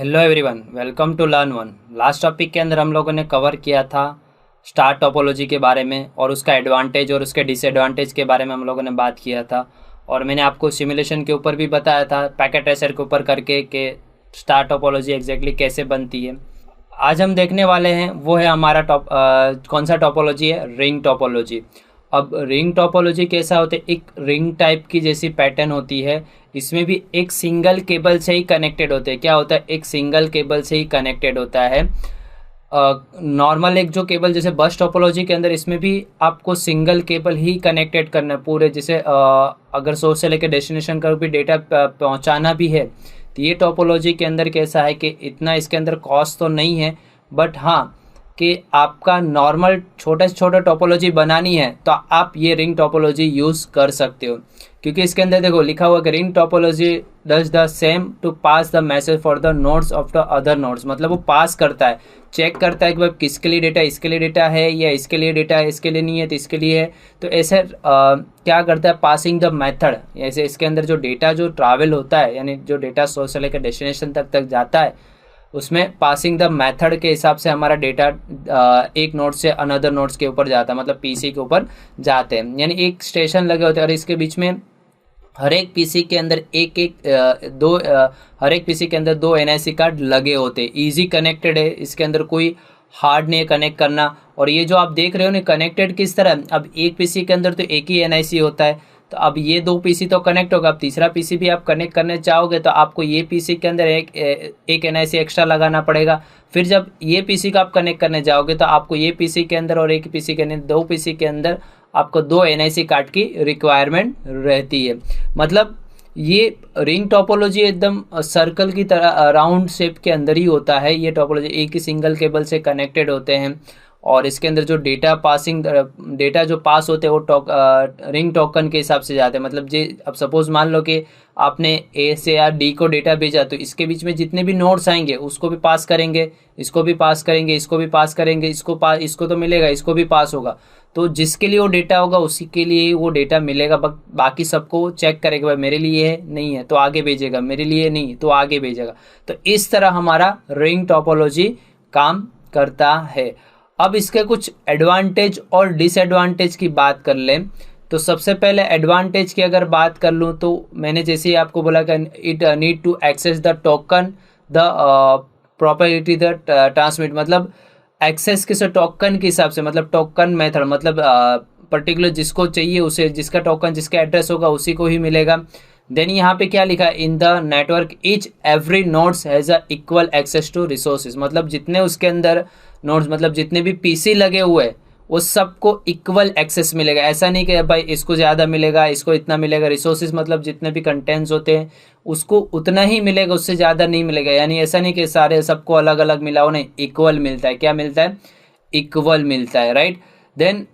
Hello everyone, welcome to learn one. Last topic के अंदर हम लोगों ने कवर किया था स्टार टोपोलॉजी के बारे में और उसका एडवांटेज और उसके डिसएडवांटेज के बारे में हम लोगों ने बात किया था। और मैंने आपको सिमुलेशन के ऊपर भी बताया था पैकेट ट्रेसर के ऊपर करके कि स्टार टोपोलॉजी एग्जैक्टली कैसे बनती है। आज हम देखने वाले हैं वो है हमारा कौन सा टोपोलॉजी है, रिंग टोपोलॉजी। अब रिंग टोपोलॉजी कैसा होता है, एक रिंग टाइप की जैसी पैटर्न होती है। इसमें भी एक सिंगल केबल से ही कनेक्टेड होते हैं। क्या होता है, एक सिंगल केबल से ही कनेक्टेड होता है। नॉर्मल एक जो केबल जैसे बस टोपोलॉजी के अंदर, इसमें भी आपको सिंगल केबल ही कनेक्टेड करना है पूरे। जैसे अगर सोर्स से लेकर डेस्टिनेशन का भी डेटा पहुंचाना भी है, तो ये टोपोलॉजी के अंदर कैसा है कि इतना इसके अंदर कॉस्ट तो नहीं है, बट हाँ कि आपका नॉर्मल छोटे से छोटे टोपोलॉजी बनानी है तो आप ये रिंग टोपोलॉजी यूज़ कर सकते हो। क्योंकि इसके अंदर देखो लिखा हुआ कि ring topology does the same to pass the message for the nodes of the other nodes. मतलब वो पास करता है, चेक करता है कि भाई किसके लिए डेटा, इसके लिए डेटा है या इसके लिए डेटा है, इसके लिए नहीं है तो इसके लिए है। तो ऐसे क्या करता है, पासिंग द मेथड। ऐसे इसके अंदर जो डेटा जो ट्रैवल होता है, यानी जो डेटा सोर्स से लेकर डेस्टिनेशन तक जाता है, उसमें पासिंग द मेथड के हिसाब से हमारा डेटा एक नोड से अनदर नोड्स के ऊपर जाता है, मतलब पीसी के ऊपर जाते हैं। यानी एक स्टेशन लगे होते हैं और इसके बीच में हर एक पीसी के अंदर हर एक पीसी के अंदर दो एनआईसी कार्ड लगे होते हैं। इजी कनेक्टेड है, इसके अंदर कोई हार्ड नहीं है कनेक्ट करना। और ये जो आप देख रहे हो ना कनेक्टेड किस तरह, अब एक पीसी के अंदर तो एक ही एनआईसी होता है, तो अब ये दो पीसी तो कनेक्ट होगा। अब तीसरा पीसी भी आप कनेक्ट करने चाहोगे तो आपको ये पीसी के अंदर एक एनआईसी एक्स्ट्रा लगाना पड़ेगा। फिर जब ये पीसी का आप कनेक्ट करने जाओगे तो आपको ये पीसी के अंदर और एक पीसी के अंदर, दो पीसी के अंदर आपको दो एनआईसी कार्ड की रिक्वायरमेंट रहती है। मतलब ये रिंग टोपोलॉजी एकदम सर्कल की तरह राउंड शेप के अंदर ही होता है। ये टोपोलॉजी एक ही सिंगल केबल से कनेक्टेड होते हैं और इसके अंदर जो डेटा जो पास होते हैं वो रिंग टोकन के हिसाब से जाते हैं। मतलब अब सपोज मान लो कि आपने ए से या डी को डेटा भेजा, तो इसके बीच में जितने भी नोड्स आएंगे उसको भी पास करेंगे, इसको भी पास करेंगे, इसको भी पास करेंगे, इसको तो मिलेगा, इसको भी पास होगा। तो जिसके लिए वो डेटा होगा उसी के लिए वो डेटा मिलेगा। बाकी सबको चेक करेगा, भाई मेरे लिए है नहीं है तो आगे भेजेगा, मेरे लिए नहीं तो आगे भेजेगा। तो इस तरह हमारा रिंग टोपोलॉजी काम करता है। अब इसके कुछ एडवांटेज और डिसएडवांटेज की बात कर लें तो सबसे पहले एडवांटेज की अगर बात कर लूँ तो मैंने जैसे ही आपको बोला कि it need to access the token the property the transmit. मतलब एक्सेस किस टोकन के हिसाब से, मतलब टोकन मेथड, मतलब पर्टिकुलर जिसको चाहिए उसे, जिसका टोकन जिसका एड्रेस होगा उसी को ही मिलेगा। देन यहाँ पे क्या लिखा है, in the network each every nodes has a equal access to resources. मतलब जितने उसके अंदर नोड्स, मतलब जितने भी पीसी लगे हुए वो सबको इक्वल एक्सेस मिलेगा। ऐसा नहीं कि भाई इसको ज़्यादा मिलेगा, इसको इतना मिलेगा। रिसोर्सेज मतलब जितने भी कंटेंट्स होते हैं उसको उतना ही मिलेगा, उससे ज़्यादा नहीं मिलेगा। यानी ऐसा नहीं कि सारे सबको अलग अलग मिला हो, नहीं, इक्वल मिलता है। क्या मिलता है, इक्वल मिलता है, राइट। देन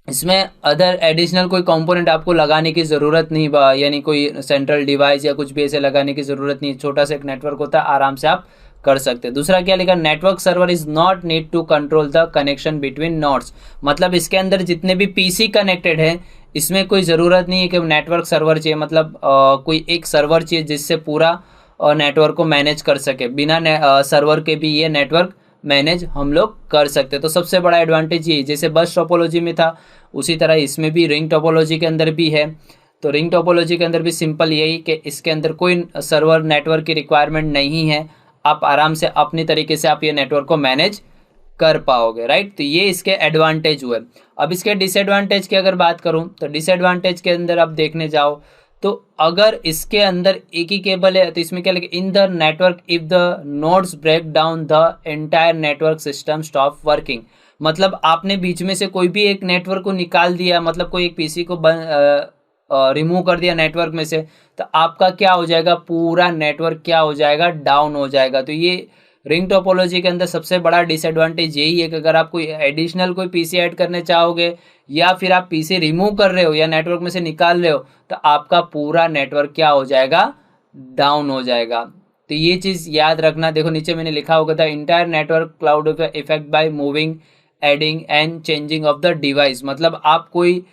इसमें अदर एडिशनल कोई कंपोनेंट आपको लगाने की ज़रूरत नहीं, यानी कोई सेंट्रल डिवाइस या कुछ भी ऐसे लगाने की ज़रूरत नहीं। छोटा सा एक नेटवर्क होता है, आराम से आप कर सकते हैं। दूसरा क्या लिखा, network server is not need to control the connection between nodes. मतलब इसके अंदर जितने भी पीसी कनेक्टेड है इसमें कोई ज़रूरत नहीं है कि नेटवर्क सर्वर चाहिए। मतलब कोई एक सर्वर चाहिए जिससे पूरा नेटवर्क को मैनेज कर सके। बिना सर्वर के भी ये नेटवर्क मैनेज हम लोग कर सकते हैं। तो सबसे बड़ा एडवांटेज ये, जैसे बस टोपोलॉजी में था उसी तरह इसमें भी रिंग टोपोलॉजी के अंदर भी है। तो रिंग टोपोलॉजी के अंदर भी सिंपल यही कि इसके अंदर कोई सर्वर नेटवर्क की रिक्वायरमेंट नहीं है। आप आराम से अपनी तरीके से आप ये नेटवर्क को मैनेज कर पाओगे, राइट। तो ये इसके एडवांटेज हुए। अब इसके डिसएडवांटेज की अगर बात करूं तो डिसएडवांटेज के अंदर आप देखने जाओ तो अगर इसके अंदर एक ही केबल है तो इसमें क्या लिखा, in the network if the nodes break down the entire network system stop working. मतलब आपने बीच में से कोई भी एक नेटवर्क को निकाल दिया, मतलब कोई एक पीसी को रिमूव कर दिया नेटवर्क में से, तो आपका क्या हो जाएगा, पूरा नेटवर्क क्या हो जाएगा, डाउन हो जाएगा। तो ये रिंग टोपोलॉजी के अंदर सबसे बड़ा डिसएडवांटेज यही है कि अगर आप कोई एडिशनल कोई पीसी ऐड करने चाहोगे या फिर आप पीसी रिमूव कर रहे हो या नेटवर्क में से निकाल रहे हो तो आपका पूरा नेटवर्क क्या हो जाएगा, डाउन हो जाएगा। तो ये चीज़ याद रखना। देखो नीचे मैंने लिखा होगा था, entire network cloud effect by moving, adding and changing of the device. मतलब आप कोई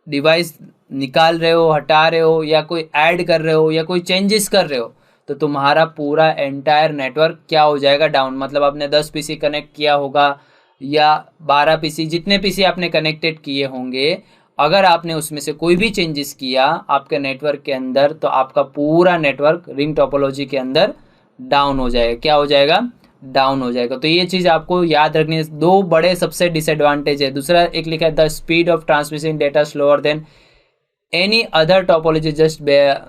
डिवाइस निकाल रहे हो, हटा रहे हो या कोई ऐड कर रहे हो या कोई चेंजेस कर रहे हो तो तुम्हारा पूरा एंटायर नेटवर्क क्या हो जाएगा, डाउन। मतलब आपने 10 पीसी कनेक्ट किया होगा या 12 पीसी, जितने पीसी आपने कनेक्टेड किए होंगे, अगर आपने उसमें से कोई भी चेंजेस किया आपके नेटवर्क के अंदर, तो आपका पूरा नेटवर्क रिंग टोपोलॉजी के अंदर डाउन हो जाएगा। क्या हो जाएगा, डाउन हो जाएगा। तो ये चीज़ आपको याद रखनी है। दो बड़े सबसे डिसएडवांटेज है। दूसरा एक लिखा है, the speed of transmission data slower then any other topology, just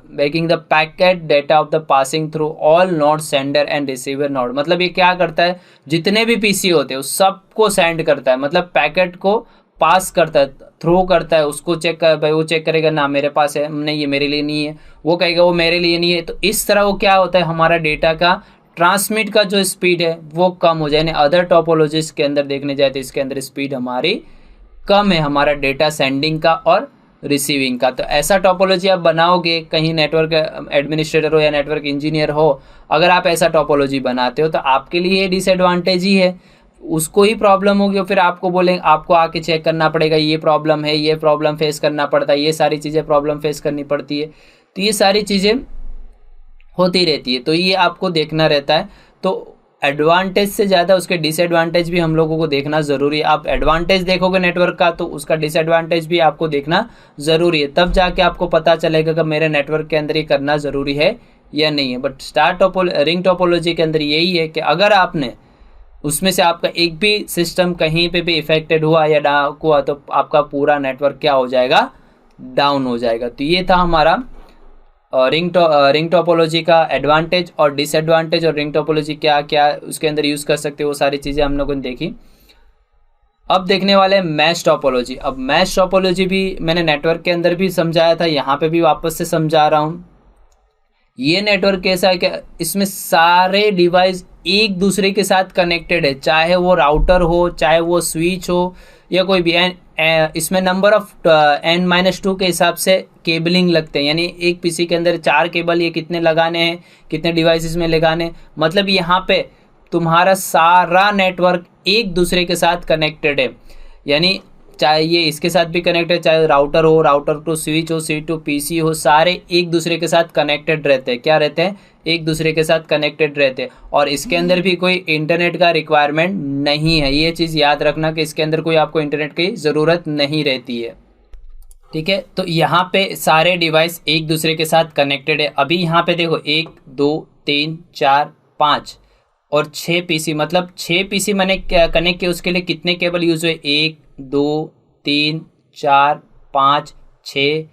making the packet data of the passing through all nodes, sender and receiver node। मतलब ये क्या करता है, जितने भी पीसी होते हैं उस सबको सेंड करता है, मतलब पैकेट को पास करता है, थ्रो करता है, उसको चेक कर भाई, वो चेक करेगा ना मेरे पास है, नहीं ये मेरे लिए नहीं है, वो कहेगा वो मेरे लिए नहीं है। तो इस तरह वो क्या होता है, हमारा डेटा का ट्रांसमिट का जो स्पीड है वो कम हो जाए। अदर टोपोलॉजीज के अंदर देखने जाए तो इसके अंदर स्पीड हमारी कम है, हमारा डेटा सेंडिंग का और रिसीविंग का। तो ऐसा टोपोलॉजी आप बनाओगे, कहीं नेटवर्क एडमिनिस्ट्रेटर हो या नेटवर्क इंजीनियर हो, अगर आप ऐसा टोपोलॉजी बनाते हो तो आपके लिए डिसएडवांटेज ही है, उसको ही प्रॉब्लम होगी। फिर आपको बोलेंगे, आपको आके चेक करना पड़ेगा, ये प्रॉब्लम है, ये प्रॉब्लम फेस करना पड़ता है, ये सारी चीज़ें प्रॉब्लम फेस करनी पड़ती है। तो ये सारी चीज़ें होती रहती है, तो ये आपको देखना रहता है। तो एडवांटेज से ज़्यादा उसके डिसएडवांटेज भी हम लोगों को देखना ज़रूरी है। आप एडवांटेज देखोगे नेटवर्क का तो उसका डिसएडवांटेज भी आपको देखना ज़रूरी है, तब जाके आपको पता चलेगा कि मेरे नेटवर्क के अंदर ये करना ज़रूरी है या नहीं है। बट रिंग टोपोलॉजी के अंदर यही है कि अगर आपने उसमें से आपका एक भी सिस्टम कहीं पे भी इफेक्टेड हुआ या डाउन हुआ तो आपका नेटवर्क क्या हो जाएगा, डाउन हो जाएगा। तो ये था हमारा रिंग टोपोलॉजी का एडवांटेज और डिसएडवांटेज, और रिंग टोपोलॉजी क्या क्या उसके अंदर यूज़ कर सकते हैं, वो सारी चीज़ें हम लोगों ने देखी। अब देखने वाले हैं मैश टोपोलॉजी। अब मैश टोपोलॉजी भी मैंने नेटवर्क के अंदर भी समझाया था, यहाँ पे भी वापस से समझा रहा हूँ। ये नेटवर्क कैसा है कि इसमें सारे डिवाइस एक दूसरे के साथ कनेक्टेड है, चाहे वो राउटर हो, चाहे वो स्विच हो या कोई भी। इसमें नंबर ऑफ n-2 के हिसाब से केबलिंग लगते हैं, यानी एक पीसी के अंदर 4 केबल ये कितने लगाने हैं, कितने डिवाइसेस में लगाने। मतलब यहाँ पे तुम्हारा सारा नेटवर्क एक दूसरे के साथ कनेक्टेड है, यानी चाहे ये इसके साथ भी कनेक्टेड है, चाहे राउटर हो, राउटर टू स्विच हो, स्विच टू पीसी हो, सारे एक दूसरे के साथ कनेक्टेड रहते हैं। क्या रहते हैं, एक दूसरे के साथ कनेक्टेड रहते हैं। और इसके अंदर भी कोई इंटरनेट का रिक्वायरमेंट नहीं है, ये चीज़ याद रखना कि इसके अंदर कोई आपको इंटरनेट की ज़रूरत नहीं रहती है। ठीक है, तो यहाँ पे सारे डिवाइस एक दूसरे के साथ कनेक्टेड है। अभी यहाँ पे देखो 1 2 3 4 5 और 6 पीसी, मतलब 6 पीसी मैंने कनेक्ट किया, उसके लिए कितने केबल यूज हुए, 1 2 3 4 5 6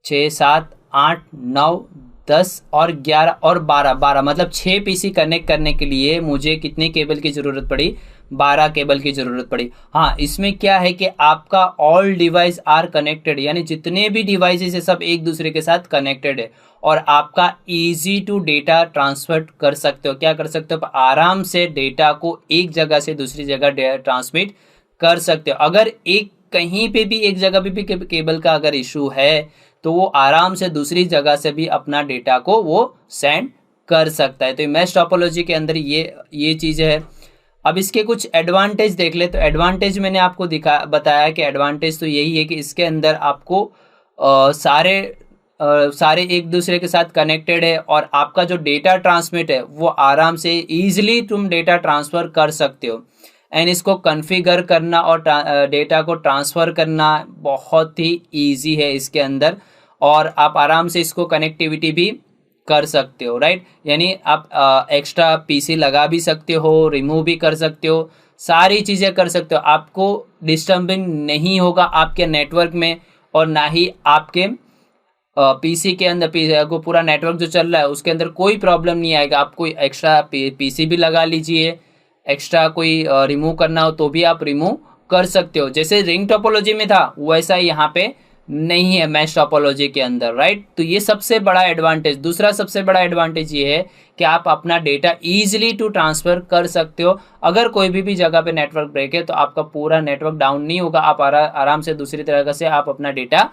6 7 8 9 10 और 11 और 12, मतलब 6 पीसी कनेक्ट करने के लिए मुझे कितने केबल की ज़रूरत पड़ी, 12 केबल की ज़रूरत पड़ी। हाँ, इसमें क्या है कि आपका ऑल डिवाइस आर कनेक्टेड, यानी जितने भी डिवाइसेस है सब एक दूसरे के साथ कनेक्टेड है और आपका इजी टू डेटा ट्रांसफर कर सकते हो। क्या कर सकते हो, आराम से डेटा को एक जगह से दूसरी जगह ट्रांसमिट कर सकते हो। अगर एक कहीं पे भी एक जगह पे भी केबल का अगर इशू है तो वो आराम से दूसरी जगह से भी अपना डेटा को वो सेंड कर सकता है। तो मैश टोपोलॉजी के अंदर ये चीज़ है। अब इसके कुछ एडवांटेज देख ले। तो एडवांटेज मैंने आपको बताया कि एडवांटेज तो यही है कि इसके अंदर आपको सारे एक दूसरे के साथ कनेक्टेड है और आपका जो डेटा ट्रांसमिट है वो आराम से ईजिली तुम डेटा ट्रांसफ़र कर सकते हो। एंड इसको कॉन्फ़िगर करना और डेटा को ट्रांसफ़र करना बहुत ही ईजी है इसके अंदर, और आप आराम से इसको कनेक्टिविटी भी कर सकते हो, राइट। यानी आप एक्स्ट्रा पीसी लगा भी सकते हो, रिमूव भी कर सकते हो, सारी चीज़ें कर सकते हो। आपको डिस्टर्बिंग नहीं होगा आपके नेटवर्क में, और ना ही आपके पीसी के अंदर को पूरा नेटवर्क जो चल रहा है उसके अंदर कोई प्रॉब्लम नहीं आएगा। आप कोई एक्स्ट्रा पीसी भी लगा लीजिए, एक्स्ट्रा कोई रिमूव करना हो तो भी आप रिमूव कर सकते हो। जैसे रिंग टोपोलॉजी में था वैसा यहाँ पे नहीं है मैश टोपोलॉजी के अंदर, राइट। तो ये सबसे बड़ा एडवांटेज। दूसरा सबसे बड़ा एडवांटेज ये है कि आप अपना डेटा ईजिली टू ट्रांसफ़र कर सकते हो। अगर कोई भी जगह पे नेटवर्क ब्रेक है तो आपका पूरा नेटवर्क डाउन नहीं होगा, आप आराम से दूसरी तरह से आप अपना डेटा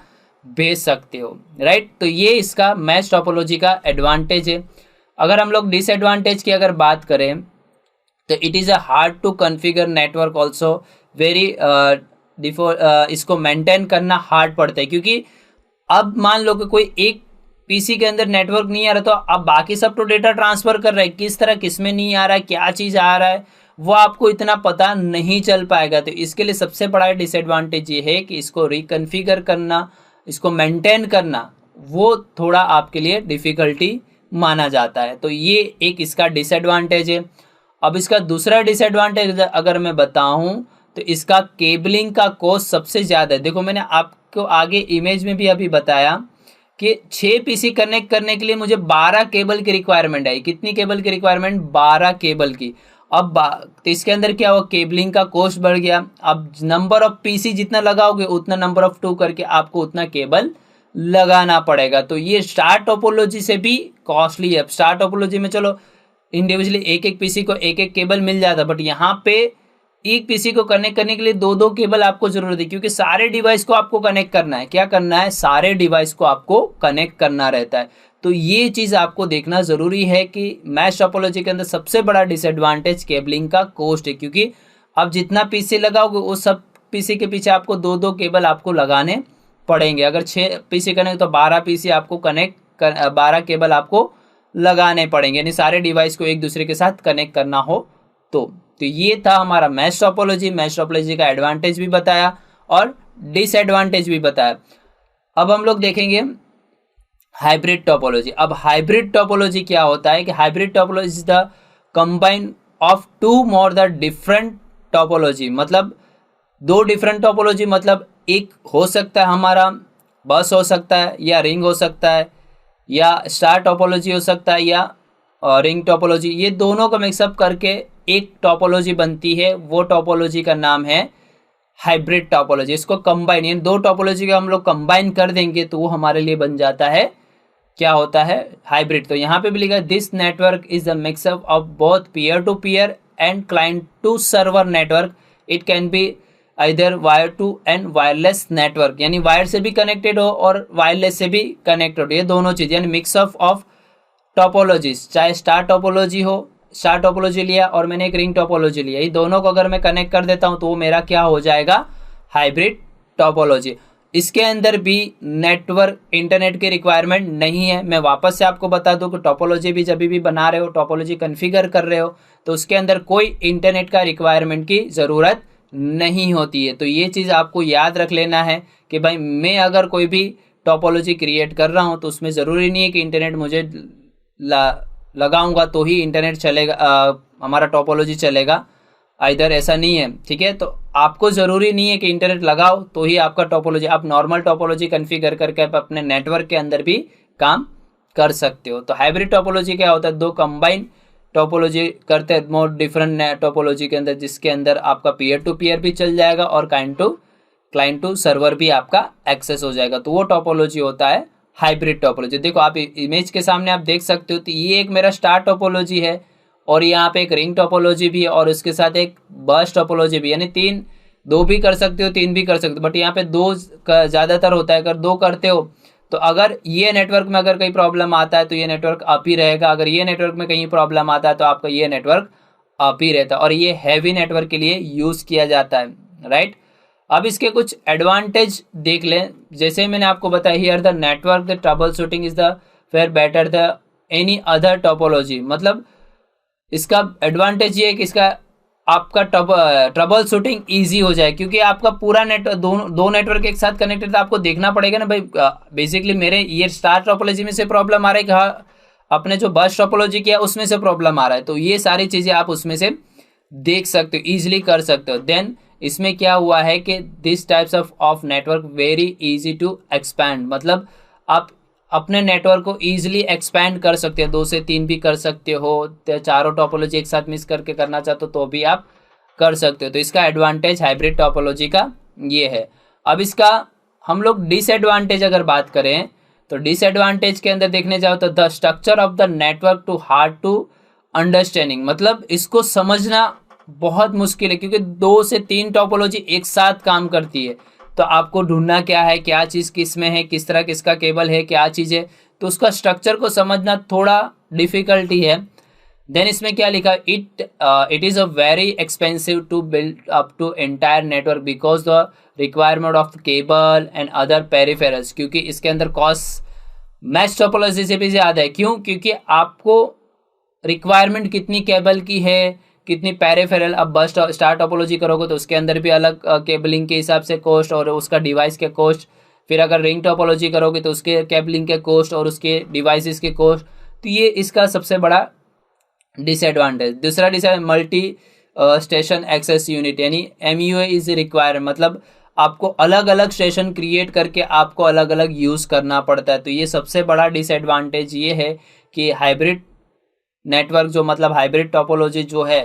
भेज सकते हो, राइट। तो ये इसका मैश टोपोलॉजी का एडवांटेज है। अगर हम लोग डिसएडवांटेज की अगर बात करें तो it is a hard to configure network also very इसको मेंटेन करना हार्ड पड़ता है, क्योंकि अब मान लो कि कोई एक पीसी के अंदर नेटवर्क नहीं आ रहा तो अब बाकी सब तो डेटा ट्रांसफर कर रहे हैं, किस तरह किस में नहीं आ रहा है, क्या चीज़ आ रहा है वो आपको इतना पता नहीं चल पाएगा। तो इसके लिए सबसे बड़ा डिसएडवांटेज ये है कि इसको रिकन्फिगर करना, इसको मेंटेन करना वो थोड़ा आपके लिए डिफ़िकल्टी माना जाता है। तो ये एक इसका डिसएडवांटेज है। अब इसका दूसरा डिसएडवांटेज अगर मैं बताऊं तो इसका केबलिंग का कॉस्ट सबसे ज़्यादा है। देखो मैंने आपको आगे इमेज में भी अभी बताया कि 6 पीसी कनेक्ट करने के लिए मुझे 12 केबल की रिक्वायरमेंट है। कितनी केबल की रिक्वायरमेंट? 12 केबल की। अब तो इसके अंदर क्या हुआ, केबलिंग का कॉस्ट बढ़ गया। अब नंबर ऑफ पीसी जितना लगाओगे उतना नंबर ऑफ 2 करके आपको उतना केबल लगाना पड़ेगा। तो ये स्टार टोपोलॉजी से भी कॉस्टली है। स्टार टोपोलॉजी में चलो इंडिविजुअली एक एक पीसी को एक एक केबल मिल जाता, बट यहाँ पे एक पीसी को कनेक्ट करने के लिए दो दो केबल आपको जरूरत है, क्योंकि सारे डिवाइस को आपको कनेक्ट करना है। क्या करना है? सारे डिवाइस को आपको कनेक्ट करना रहता है। तो ये चीज़ आपको देखना ज़रूरी है कि मैश टोपोलॉजी के अंदर सबसे बड़ा डिसएडवांटेज केबलिंग का कॉस्ट है, क्योंकि आप जितना पीसी लगाओगे उस सब पीसी के पीछे आपको दो दो केबल आपको लगाने पड़ेंगे। अगर 6 पीसी कनेक्ट तो 12 पीसी आपको कनेक्ट कर 12 केबल आपको लगाने पड़ेंगे, यानी सारे डिवाइस को एक दूसरे के साथ कनेक्ट करना हो तो ये था हमारा मैश टोपोलॉजी। मैश टोपोलॉजी का एडवांटेज भी बताया और डिसएडवांटेज भी बताया। अब हम लोग देखेंगे हाइब्रिड टोपोलॉजी। अब हाइब्रिड टोपोलॉजी क्या होता है कि hybrid topology is the combine of two more the different topology. मतलब दो डिफरेंट टोपोलॉजी, मतलब एक हो सकता है हमारा बस हो सकता है, या रिंग हो सकता है, या स्टार टोपोलॉजी हो सकता है, या रिंग टोपोलॉजी। ये दोनों का मिक्सअप करके एक टोपोलॉजी बनती है। वो टोपोलॉजी का नाम है हाइब्रिड टोपोलॉजी। इसको कंबाइन, यानी दो टोपोलॉजी का हम लोग कंबाइन कर देंगे तो वो हमारे लिए बन जाता है, क्या होता है? हाइब्रिड। तो यहाँ पे भी लिखा है this network is the mixup of both peer to peer and client to server network. It can be either wire to and wireless network, यानी वायर से भी कनेक्टेड हो और वायरलेस से भी कनेक्टेड हो। ये दोनों चीज़ यानी मिक्सअप ऑफ टोपोलॉजीज, चाहे स्टार टोपोलॉजी हो, स्टार टोपोलॉजी लिया और मैंने एक रिंग टोपोलॉजी लिया, ये दोनों को अगर मैं कनेक्ट कर देता हूँ तो वो मेरा क्या हो जाएगा? Hybrid topology. इसके अंदर भी नेटवर्क इंटरनेट की रिक्वायरमेंट नहीं है। मैं वापस से आपको बता दूं कि टोपोलॉजी भी जब भी बना रहे हो, टोपोलॉजी कन्फिगर कर रहे हो तो उसके अंदर कोई इंटरनेट का रिक्वायरमेंट की ज़रूरत नहीं होती है। तो ये चीज़ आपको याद रख लेना है कि भाई मैं अगर कोई भी टोपोलॉजी क्रिएट कर रहा हूँ तो उसमें ज़रूरी नहीं है कि इंटरनेट मुझे लगाऊंगा तो ही इंटरनेट चलेगा, हमारा टोपोलॉजी चलेगा, इधर ऐसा नहीं है। ठीक है, तो आपको ज़रूरी नहीं है कि इंटरनेट लगाओ तो ही आपका टोपोलॉजी, आप नॉर्मल टोपोलॉजी कन्फिगर करके आप अपने नेटवर्क के अंदर भी काम कर सकते हो। तो हाइब्रिड टोपोलॉजी क्या होता है? दो कंबाइन टोपोलॉजी करते हैं मोर डिफरेंट टोपोलॉजी के अंदर, जिसके अंदर आपका पीयर टू पीयर भी चल जाएगा और क्लाइंट टू सर्वर भी आपका एक्सेस हो जाएगा। तो वो टोपोलॉजी होता है हाइब्रिड टोपोलॉजी। देखो आप इमेज के सामने आप देख सकते हो, तो ये एक मेरा स्टार टोपोलॉजी है और यहाँ पे एक रिंग टोपोलॉजी भी है और उसके साथ एक बस टोपोलॉजी भी, यानी तीन, दो भी कर सकते हो, तीन भी कर सकते हो, बट यहाँ पे दो ज़्यादातर होता है। अगर दो करते हो तो अगर ये नेटवर्क में अगर कहीं प्रॉब्लम आता है तो ये नेटवर्क अप ही रहेगा, अगर ये नेटवर्क में कहीं प्रॉब्लम आता है तो आपका ये नेटवर्क अप ही रहता है, और ये हैवी नेटवर्क के लिए यूज़ किया जाता है, राइट। अब इसके कुछ एडवांटेज देख लें। जैसे मैंने आपको बताया here the network the trouble shooting is the fair better the any other topology. मतलब इसका एडवांटेज ये है कि इसका आपका ट्रबल शूटिंग ईजी हो जाए, क्योंकि आपका पूरा दो नेटवर्क एक साथ कनेक्टेड, तो आपको देखना पड़ेगा ना भाई बेसिकली मेरे ये स्टार टोपोलॉजी में से प्रॉब्लम आ रहा है कि हाँ अपने जो बस टोपोलॉजी किया उसमें से प्रॉब्लम आ रहा है, तो ये सारी चीज़ें आप उसमें से देख सकते हो, ईजिली कर सकते हो। देन इसमें क्या हुआ है कि this types of network very easy to expand, मतलब आप अपने नेटवर्क को ईजिली एक्सपैंड कर सकते हो, 2 से 3 भी कर सकते हो, चारों टोपोलॉजी एक साथ मिक्स करके करना चाहते हो तो भी आप कर सकते हो। तो इसका एडवांटेज हाइब्रिड टोपोलॉजी का ये है। अब इसका हम लोग डिसएडवांटेज अगर बात करें तो डिसएडवांटेज के अंदर देखने जाओ तो the structure of the network too hard to understanding, मतलब इसको समझना बहुत मुश्किल है, क्योंकि 2 से 3 टोपोलॉजी एक साथ काम करती है, तो आपको ढूंढना क्या है, क्या चीज़ किस में है, किस तरह किसका केबल है, क्या चीज़ है, तो उसका स्ट्रक्चर को समझना थोड़ा डिफिकल्टी है। देन इसमें क्या लिखा, it is a very expensive to build up to entire network because the requirement of cable and other peripherals, क्योंकि इसके अंदर कॉस्ट मैश टोपोलॉजी से भी ज़्यादा है। क्यों? क्योंकि आपको रिक्वायरमेंट कितनी केबल की है, कितनी पेरिफेरल। अब बस स्टार टोपोलॉजी करोगे तो उसके अंदर भी अलग केबलिंग के हिसाब से कॉस्ट और उसका डिवाइस के कॉस्ट। फिर अगर रिंग टोपोलॉजी करोगे तो उसके केबलिंग के कॉस्ट और उसके डिवाइसेस के कॉस्ट। तो ये इसका सबसे बड़ा डिसएडवांटेज। दूसरा disadvantage, multi station access unit, यानी MUA इज रिक्वायर, मतलब आपको अलग अलग स्टेशन क्रिएट करके आपको अलग अलग यूज़ करना पड़ता है। तो ये सबसे बड़ा डिसएडवांटेज ये है कि हाइब्रिड नेटवर्क जो, मतलब हाइब्रिड टोपोलॉजी जो है,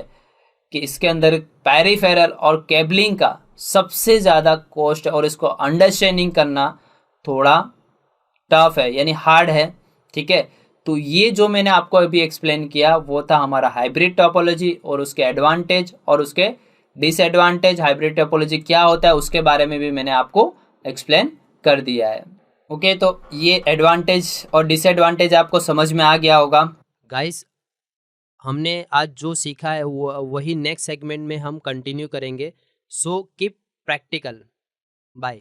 कि इसके अंदर पेरिफेरल और केबलिंग का सबसे ज़्यादा कॉस्ट है और इसको अंडरस्टैंडिंग करना थोड़ा टफ है, यानी हार्ड है। ठीक है, तो ये जो मैंने आपको अभी एक्सप्लेन किया वो था हमारा हाइब्रिड टोपोलॉजी और उसके एडवांटेज और उसके डिसएडवांटेज। हाइब्रिड टोपोलॉजी क्या होता है उसके बारे में भी मैंने आपको एक्सप्लेन कर दिया है। ओके, तो ये एडवांटेज और डिसएडवांटेज आपको समझ में आ गया होगा। गाइस, हमने आज जो सीखा है वही नेक्स्ट सेगमेंट में हम कंटिन्यू करेंगे। So keep practical. बाय।